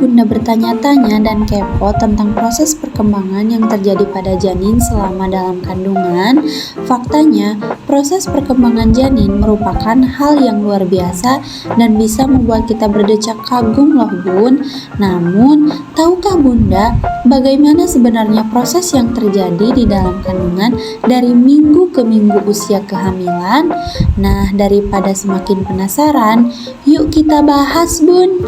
Bunda bertanya-tanya dan kepo tentang proses perkembangan yang terjadi pada janin selama dalam kandungan, faktanya proses perkembangan janin merupakan hal yang luar biasa dan bisa membuat kita berdecak kagum loh Bun. Namun, tahukah Bunda bagaimana sebenarnya proses yang terjadi di dalam kandungan dari minggu ke minggu usia kehamilan? Nah, daripada semakin penasaran, yuk kita bahas Bun.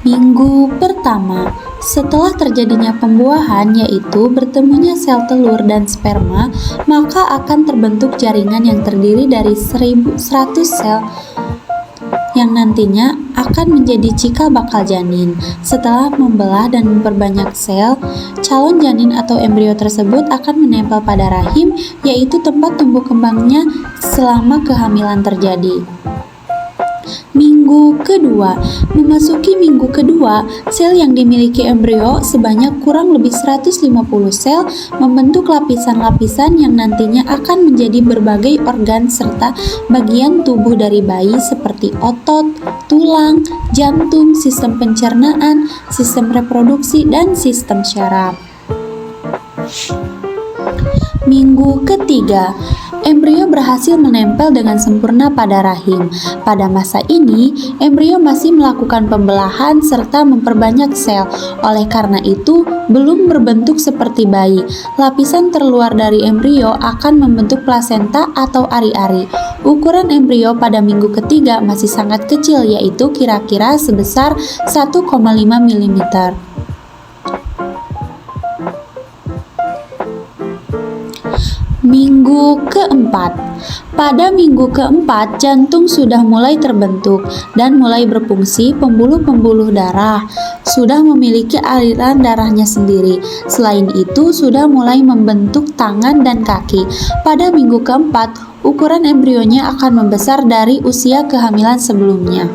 Minggu pertama, setelah terjadinya pembuahan yaitu bertemunya sel telur dan sperma, maka akan terbentuk jaringan yang terdiri dari 100 sel yang nantinya akan menjadi cikal bakal janin. Setelah membelah dan memperbanyak sel, calon janin atau embrio tersebut akan menempel pada rahim, yaitu tempat tumbuh kembangnya selama kehamilan terjadi. Minggu kedua, memasuki minggu kedua, sel yang dimiliki embrio sebanyak kurang lebih 150 sel membentuk lapisan-lapisan yang nantinya akan menjadi berbagai organ serta bagian tubuh dari bayi seperti otot, tulang, jantung, sistem pencernaan, sistem reproduksi, dan sistem syaraf. Minggu ketiga, embrio berhasil menempel dengan sempurna pada rahim. Pada masa ini, embrio masih melakukan pembelahan serta memperbanyak sel. Oleh karena itu, belum berbentuk seperti bayi. Lapisan terluar dari embrio akan membentuk plasenta atau ari-ari. Ukuran embrio pada minggu ketiga masih sangat kecil, yaitu kira-kira sebesar 1,5 mm. Minggu keempat. Pada minggu keempat, jantung sudah mulai terbentuk dan mulai berfungsi. Pembuluh-pembuluh darah sudah memiliki aliran darahnya sendiri. Selain itu, sudah mulai membentuk tangan dan kaki. Pada minggu keempat, ukuran embrionya akan membesar dari usia kehamilan sebelumnya.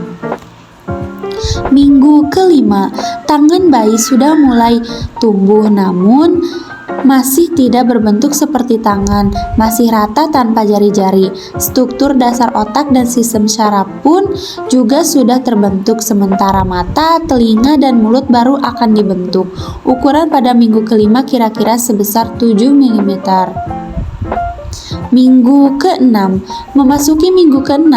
Minggu kelima, tangan bayi sudah mulai tumbuh, namun masih tidak berbentuk seperti tangan, masih rata tanpa jari-jari. Struktur dasar otak dan sistem syaraf pun juga sudah terbentuk, sementara mata, telinga, dan mulut baru akan dibentuk. Ukuran pada minggu kelima kira-kira sebesar 7 mm. Minggu ke-6. Memasuki minggu ke-6,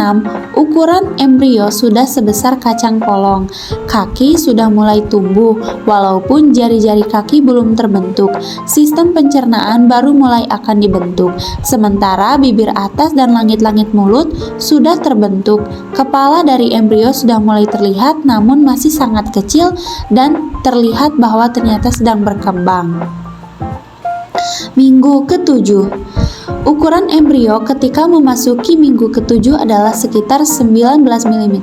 ukuran embrio sudah sebesar kacang polong. Kaki sudah mulai tumbuh, walaupun jari-jari kaki belum terbentuk. Sistem pencernaan baru mulai akan dibentuk. Sementara bibir atas dan langit-langit mulut sudah terbentuk. Kepala dari embrio sudah mulai terlihat, namun masih sangat kecil dan terlihat bahwa ternyata sedang berkembang. Minggu ke-7. Ukuran embrio ketika memasuki minggu ke-7 adalah sekitar 19 mm.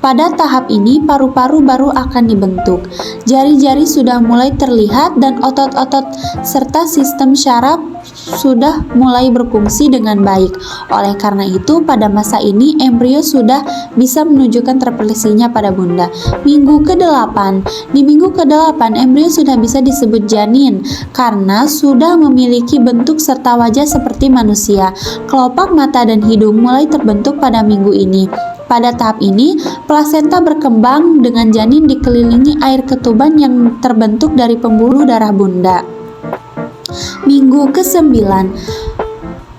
Pada tahap ini, paru-paru baru akan dibentuk. Jari-jari sudah mulai terlihat dan otot-otot serta sistem syaraf sudah mulai berfungsi dengan baik. Oleh karena itu, pada masa ini embrio sudah bisa menunjukkan reproduksinya pada bunda. Minggu ke-8. Di minggu ke-8, embrio sudah bisa disebut janin karena sudah memiliki bentuk serta wajah seperti manusia. Kelopak mata dan hidung mulai terbentuk pada minggu ini. Pada tahap ini, plasenta berkembang dengan janin dikelilingi air ketuban yang terbentuk dari pembuluh darah bunda. Minggu ke-9.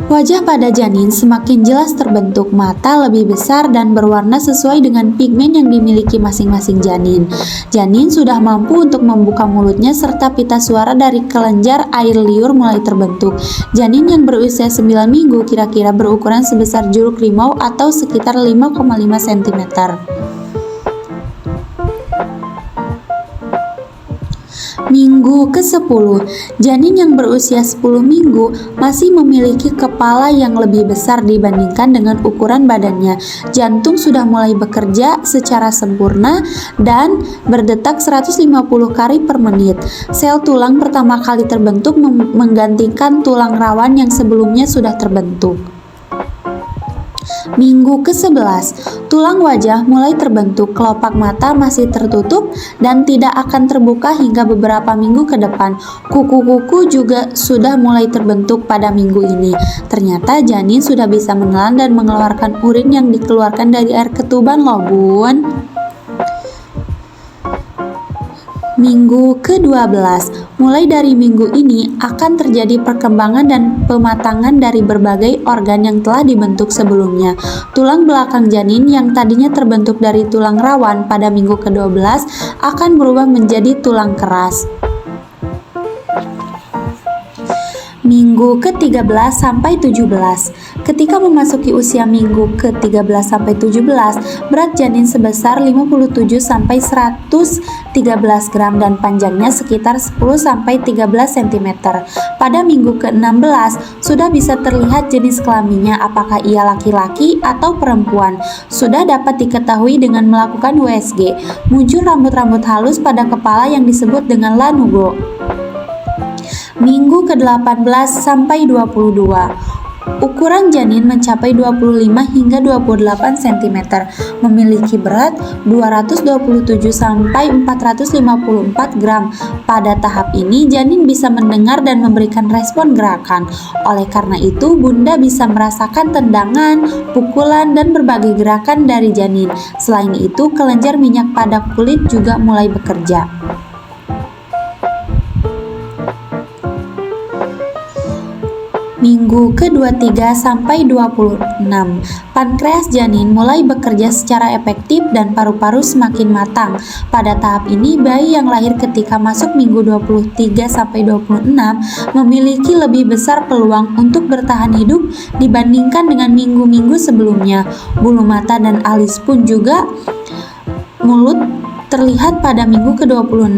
Wajah pada janin semakin jelas terbentuk, mata lebih besar dan berwarna sesuai dengan pigmen yang dimiliki masing-masing janin. Janin sudah mampu untuk membuka mulutnya serta pita suara dari kelenjar air liur mulai terbentuk. Janin yang berusia 9 minggu kira-kira berukuran sebesar jeruk limau atau sekitar 5,5 cm. Minggu ke-10. Janin yang berusia 10 minggu masih memiliki kepala yang lebih besar dibandingkan dengan ukuran badannya. Jantung sudah mulai bekerja secara sempurna dan berdetak 150 kali per menit. Sel tulang pertama kali terbentuk menggantikan tulang rawan yang sebelumnya sudah terbentuk. Minggu ke-11, tulang wajah mulai terbentuk, kelopak mata masih tertutup dan tidak akan terbuka hingga beberapa minggu ke depan. Kuku-kuku juga sudah mulai terbentuk pada minggu ini. Ternyata janin sudah bisa menelan dan mengeluarkan urin yang dikeluarkan dari air ketuban loh bun. Minggu ke-12, mulai dari minggu ini akan terjadi perkembangan dan pematangan dari berbagai organ yang telah dibentuk sebelumnya. Tulang belakang janin yang tadinya terbentuk dari tulang rawan pada minggu ke-12 akan berubah menjadi tulang keras. Minggu ke-13 sampai 17. Ketika memasuki usia minggu ke-13 sampai 17, berat janin sebesar 57 sampai 113 gram dan panjangnya sekitar 10 sampai 13 cm. Pada minggu ke-16 sudah bisa terlihat jenis kelaminnya, apakah ia laki-laki atau perempuan. Sudah dapat diketahui dengan melakukan USG. Muncul rambut-rambut halus pada kepala yang disebut dengan lanugo. Minggu ke-18 sampai 22. Ukuran janin mencapai 25 hingga 28 cm, memiliki berat 227 sampai 454 gram. Pada tahap ini janin bisa mendengar dan memberikan respon gerakan. Oleh karena itu, bunda bisa merasakan tendangan, pukulan, dan berbagai gerakan dari janin. Selain itu, kelenjar minyak pada kulit juga mulai bekerja. Minggu ke-23 sampai 26, pankreas janin mulai bekerja secara efektif dan paru-paru semakin matang. Pada tahap ini, bayi yang lahir ketika masuk minggu 23 sampai 26 memiliki lebih besar peluang untuk bertahan hidup dibandingkan dengan minggu-minggu sebelumnya. Bulu mata dan alis pun juga mulut terlihat pada minggu ke-26.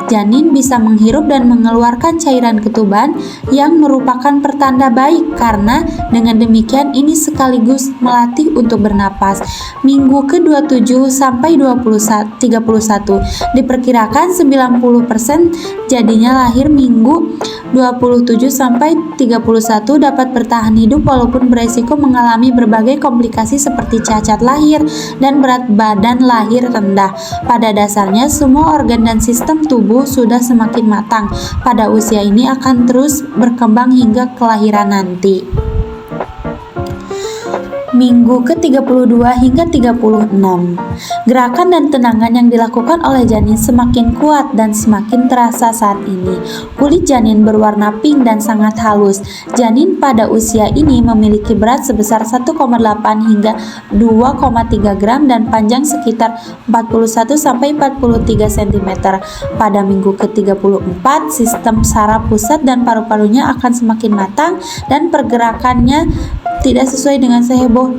Janin bisa menghirup dan mengeluarkan cairan ketuban yang merupakan pertanda baik karena dengan demikian ini sekaligus melatih untuk bernapas. Minggu ke-27 sampai 31 diperkirakan 90% jadinya lahir minggu 27 sampai 31 dapat bertahan hidup walaupun beresiko mengalami berbagai komplikasi seperti cacat lahir dan berat badan lahir rendah. Pada dasarnya semua organ dan sistem tubuh sudah semakin matang. Pada usia ini akan terus berkembang hingga kelahiran nanti. Minggu ke-32 hingga 36. Gerakan dan tendangan yang dilakukan oleh janin semakin kuat dan semakin terasa saat ini. Kulit janin berwarna pink dan sangat halus. Janin pada usia ini memiliki berat sebesar 1,8 hingga 2,3 gram dan panjang sekitar 41 sampai 43 cm. Pada minggu ke-34, sistem saraf pusat dan paru-parunya akan semakin matang dan pergerakannya tidak sesuai dengan seheboh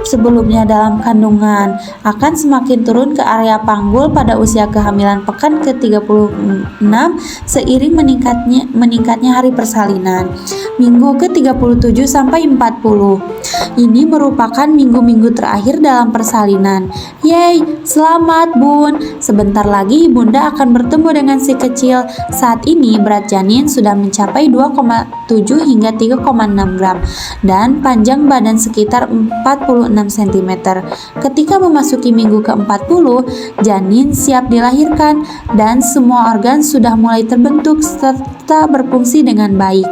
sebelumnya dalam kandungan, akan semakin turun ke area panggul pada usia kehamilan pekan ke-36 seiring meningkatnya hari persalinan. Minggu ke-37 sampai 40. Ini merupakan minggu-minggu terakhir dalam persalinan. Yeay, selamat bun. Sebentar lagi bunda akan bertemu dengan si kecil. Saat ini berat janin sudah mencapai 2,7 hingga 3,6 gram dan panjang badan sekitar 46 cm. Ketika memasuki minggu ke-40, janin siap dilahirkan dan semua organ sudah mulai terbentuk serta berfungsi dengan baik.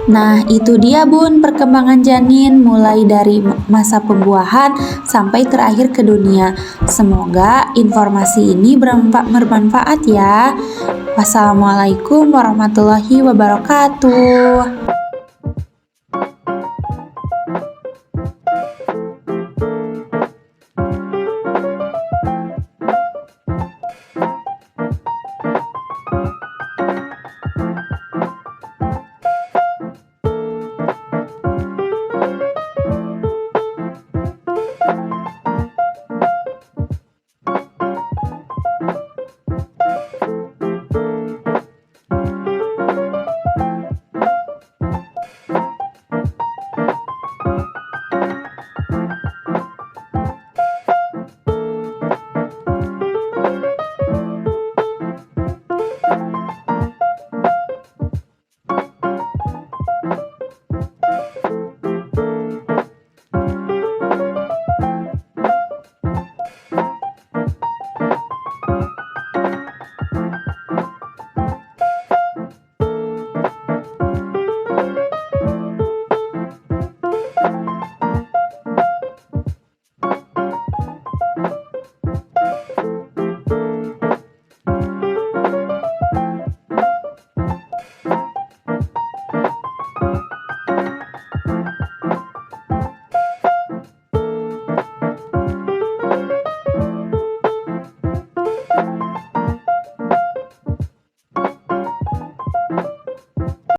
Nah, itu dia bun perkembangan janin mulai dari masa pembuahan sampai terakhir ke dunia. Semoga informasi ini bermanfaat ya. Wassalamualaikum warahmatullahi wabarakatuh.